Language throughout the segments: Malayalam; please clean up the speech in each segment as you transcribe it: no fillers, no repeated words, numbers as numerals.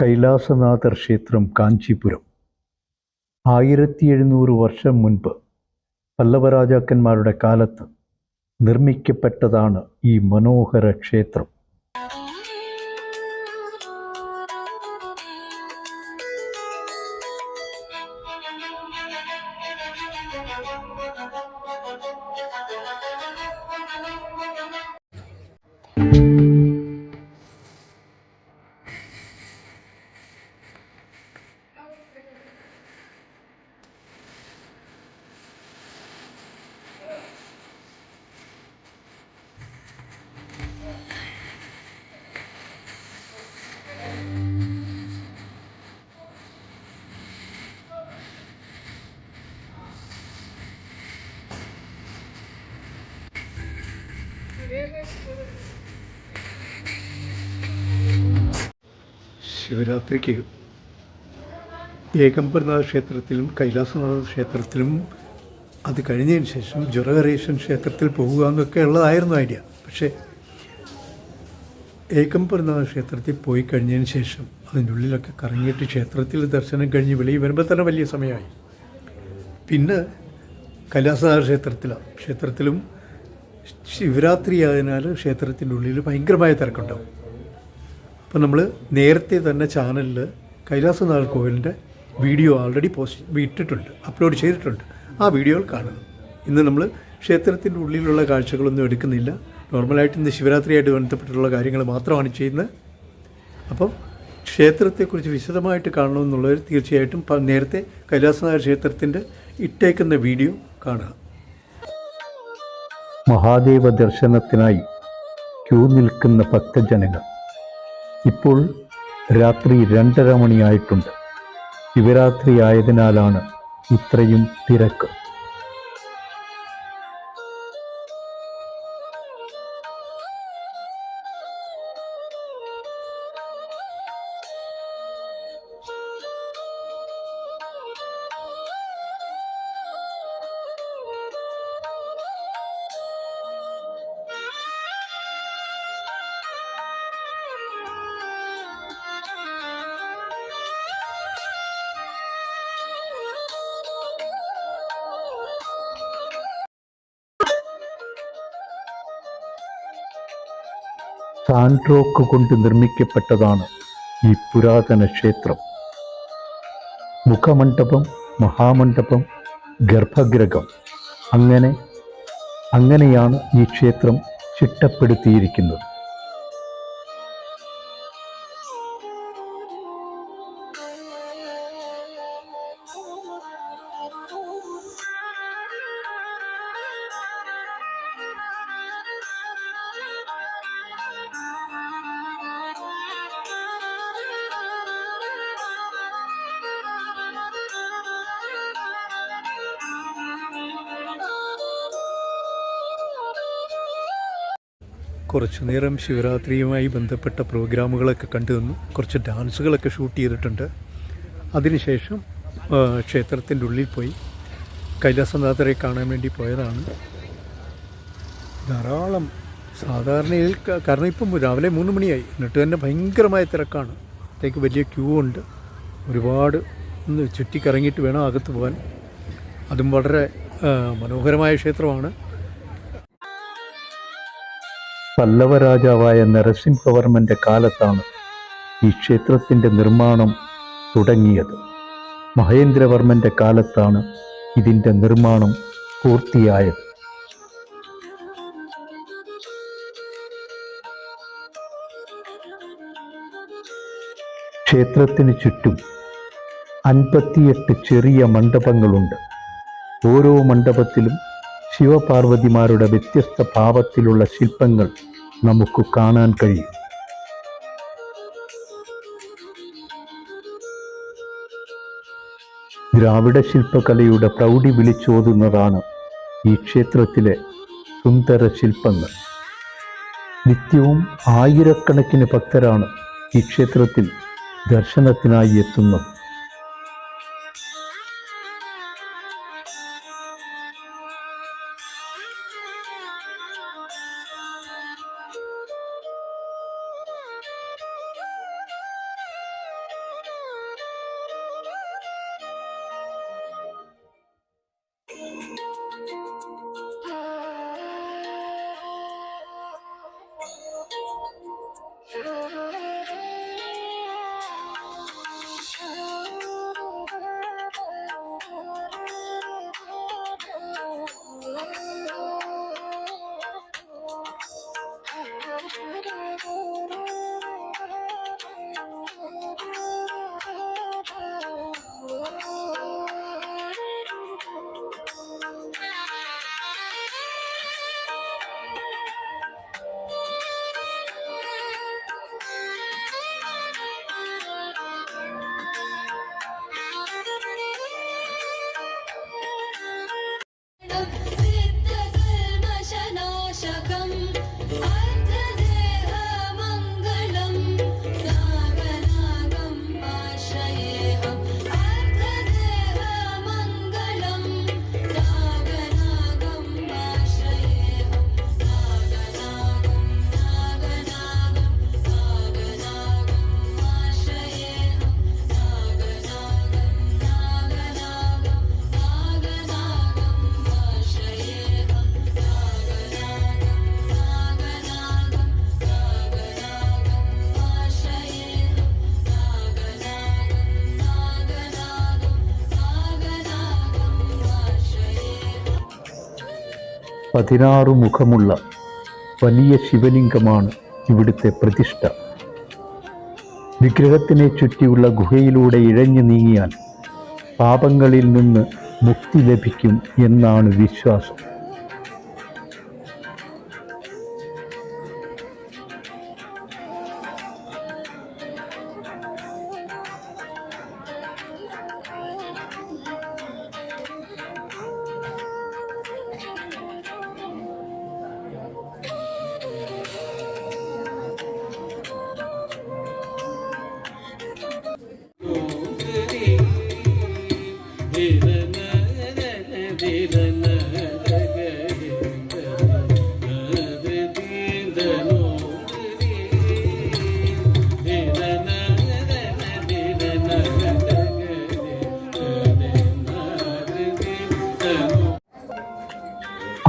കൈലാസനാഥർ ക്ഷേത്രം കാഞ്ചീപുരം 1700 വർഷം മുൻപ് പല്ലവ രാജാക്കന്മാരുടെ കാലത്ത് നിർമ്മിക്കപ്പെട്ടതാണ് ഈ മനോഹര ക്ഷേത്രം. ശിവരാത്രിക്ക് ഏകമ്പരനാഥ ക്ഷേത്രത്തിലും കൈലാസനാഥ ക്ഷേത്രത്തിലും അത് കഴിഞ്ഞതിന് ശേഷം ജ്വരകരേശ്വരൻ ക്ഷേത്രത്തിൽ പോകുക എന്നൊക്കെ ഉള്ളതായിരുന്നു ഐഡിയ. പക്ഷേ ഏകമ്പരനാഥ ക്ഷേത്രത്തിൽ പോയി കഴിഞ്ഞതിന് ശേഷം അതിൻ്റെ ഉള്ളിലൊക്കെ കറങ്ങിയിട്ട് ക്ഷേത്രത്തിൽ ദർശനം കഴിഞ്ഞ് വെളിയിൽ വരുമ്പോൾ തന്നെ വലിയ സമയമായി. പിന്നെ കൈലാസനാഥ ക്ഷേത്രത്തിലും ശിവരാത്രി ആയതിനാൽ ക്ഷേത്രത്തിൻ്റെ ഉള്ളിൽ ഭയങ്കരമായ തിരക്കുണ്ടാവും. അപ്പോൾ നമ്മൾ നേരത്തെ തന്നെ ചാനലിൽ കൈലാസനാഥ കോവിലിൻ്റെ വീഡിയോ ആൾറെഡി അപ്ലോഡ് ചെയ്തിട്ടുണ്ട്. ആ വീഡിയോകൾ കാണുക. ഇന്ന് നമ്മൾ ക്ഷേത്രത്തിൻ്റെ ഉള്ളിലുള്ള കാഴ്ചകളൊന്നും എടുക്കുന്നില്ല. നോർമലായിട്ട് ഇന്ന് ശിവരാത്രിയായിട്ട് ബന്ധപ്പെട്ടുള്ള കാര്യങ്ങൾ മാത്രമാണ് ചെയ്യുന്നത്. അപ്പം ക്ഷേത്രത്തെക്കുറിച്ച് വിശദമായിട്ട് കാണണമെന്നുള്ളവർ തീർച്ചയായിട്ടും നേരത്തെ കൈലാസനാഥ ക്ഷേത്രത്തിൻ്റെ ഇട്ടേക്കുന്ന വീഡിയോ കാണുക. മഹാദേവ ദർശനത്തിനായി ക്യൂ നിൽക്കുന്ന ഭക്തജനങ്ങൾ. ഇപ്പോൾ രാത്രി 2:30 മണിയായിട്ടുണ്ട്. ശിവരാത്രി ആയതിനാലാണ് ഇത്രയും തിരക്ക്. സാൻഡ്രോക്ക് കൊണ്ട് നിർമ്മിക്കപ്പെട്ടതാണ് ഈ പുരാതന ക്ഷേത്രം. മുഖമണ്ഡപം, മഹാമണ്ഡപം, ഗർഭഗൃഹം അങ്ങനെയാണ് ഈ ക്ഷേത്രം ചിട്ടപ്പെടുത്തിയിരിക്കുന്നത്. കുറച്ചു നേരം ശിവരാത്രിയുമായി ബന്ധപ്പെട്ട പ്രോഗ്രാമുകളൊക്കെ കണ്ടു നിന്നു. കുറച്ച് ഡാൻസുകളൊക്കെ ഷൂട്ട് ചെയ്തിട്ടുണ്ട്. അതിനുശേഷം ക്ഷേത്രത്തിൻ്റെ ഉള്ളിൽ പോയി കൈലാസനാഥരെ കാണാൻ വേണ്ടി പോയതാണ്. ധാരാളം സാധാരണയിൽ, കാരണം ഇപ്പം രാവിലെ 3 മണിയായി, എന്നിട്ട് തന്നെ ഭയങ്കരമായ തിരക്കാണ്. അത്തേക്ക് വലിയ ക്യൂ ഉണ്ട്. ഒരുപാട് ഒന്ന് ചുറ്റിക്കറങ്ങിയിട്ട് വേണം അകത്ത് പോകാൻ. അതും വളരെ മനോഹരമായ ക്ഷേത്രമാണ്. പല്ലവ രാജാവായ നരസിംഹവർമ്മൻ്റെ കാലത്താണ് ഈ ക്ഷേത്രത്തിൻ്റെ നിർമ്മാണം തുടങ്ങിയത്. മഹേന്ദ്രവർമ്മൻ്റെ കാലത്താണ് ഇതിൻ്റെ നിർമ്മാണം പൂർത്തിയായത്. ക്ഷേത്രത്തിന് ചുറ്റും 58 ചെറിയ മണ്ഡപങ്ങളുണ്ട്. ഓരോ മണ്ഡപത്തിലും ശിവപാർവതിമാരുടെ വ്യത്യസ്ത ഭാവത്തിലുള്ള ശില്പങ്ങൾ നമുക്ക് കാണാൻ കഴിയും. ദ്രാവിഡ ശില്പകലയുടെ പ്രൗഢി വിളിച്ചോതുന്നതാണ് ഈ ക്ഷേത്രത്തിലെ സുന്ദര ശില്പങ്ങൾ. നിത്യവും ആയിരക്കണക്കിന് ഭക്തരാണ് ഈ ക്ഷേത്രത്തിൽ ദർശനത്തിനായി എത്തുന്നത്. 16 മുഖമുള്ള വലിയ ശിവലിംഗമാണ് ഇവിടുത്തെ പ്രതിഷ്ഠ. വിഗ്രഹത്തിനെ ചുറ്റിയുള്ള ഗുഹയിലൂടെ ഇഴഞ്ഞു നീങ്ങിയാൽ പാപങ്ങളിൽ നിന്ന് മുക്തി ലഭിക്കും എന്നാണ് വിശ്വാസം.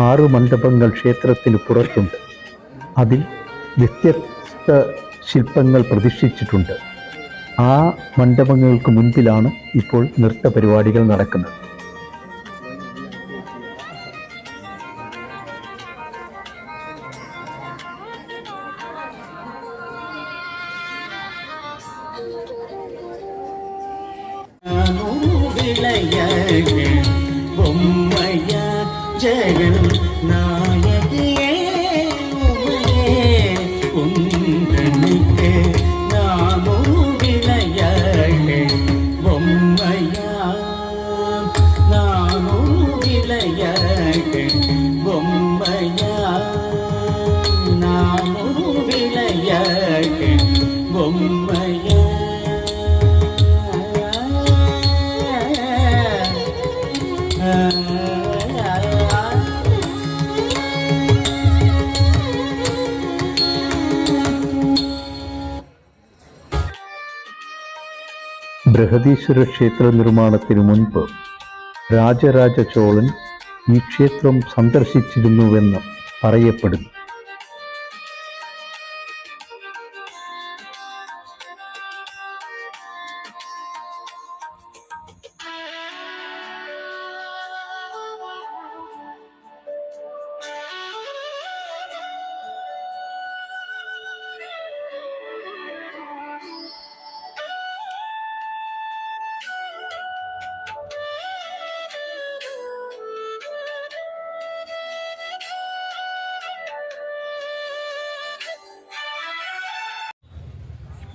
ആറ് മണ്ഡപങ്ങൾ ക്ഷേത്രത്തിന് പുറത്തുണ്ട്. അതിൽ വ്യത്യസ്ത ശില്പങ്ങൾ പ്രതിഷ്ഠിച്ചിട്ടുണ്ട്. ആ മണ്ഡപങ്ങൾക്ക് മുൻപിലാണ് ഇപ്പോൾ നൃത്ത പരിപാടികൾ നടക്കുന്നത്. ജഗൻ നായകിയേ ഉമയേ ഉണ്ടനിക്ക് നാമോ വിളയാളെ ബൊമ്മയാ നാമോ വിളയാളെ ബൊമ്മയാ നാമോ വിളയാളെ ബൊമ്മയാ. ബൃഹദീശ്വര ക്ഷേത്ര നിർമ്മാണത്തിനു മുൻപ് രാജരാജ ചോളൻ ഈ ക്ഷേത്രം സന്ദർശിച്ചിരുന്നുവെന്ന് പറയപ്പെടുന്നു.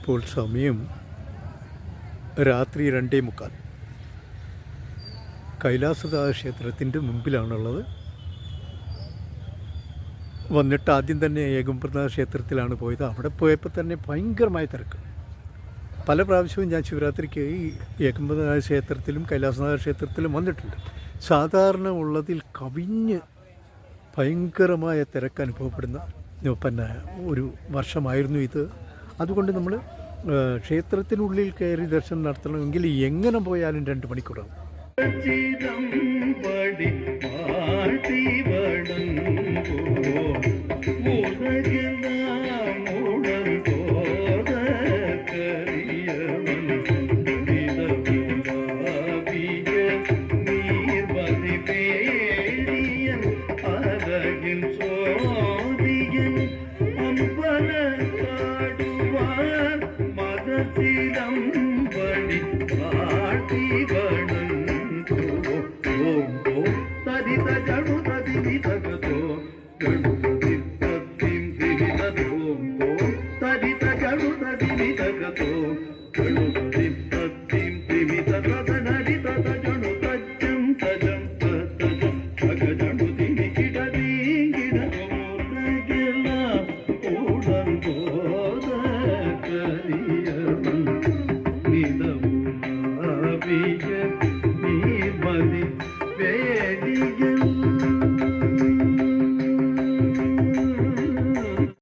ഇപ്പോൾ സമയം രാത്രി 2:45. കൈലാസനാഥ ക്ഷേത്രത്തിൻ്റെ മുമ്പിലാണുള്ളത്. വന്നിട്ട് ആദ്യം തന്നെ ഏകംബരനാഥ ക്ഷേത്രത്തിലാണ് പോയത്. അവിടെ പോയപ്പോൾ തന്നെ ഭയങ്കരമായ തിരക്ക്. പല പ്രാവശ്യവും ഞാൻ ശിവരാത്രിക്ക് ഈ ഏകംബരനാഥ ക്ഷേത്രത്തിലും കൈലാസനാഥ ക്ഷേത്രത്തിലും വന്നിട്ടുണ്ട്. സാധാരണ ഉള്ളതിൽ കവിഞ്ഞ് ഭയങ്കരമായ തിരക്ക് അനുഭവപ്പെടുന്ന പിന്നെ ഒരു വർഷമായിരുന്നു ഇത്. അതുകൊണ്ട് നമ്മൾ ക്ഷേത്രത്തിനുള്ളിൽ കയറി ദർശനം നടത്തണമെങ്കിൽ എങ്ങനെ പോയാലും 2 മണിക്കൂറാവും. തരിത ജടു തരി തകതോ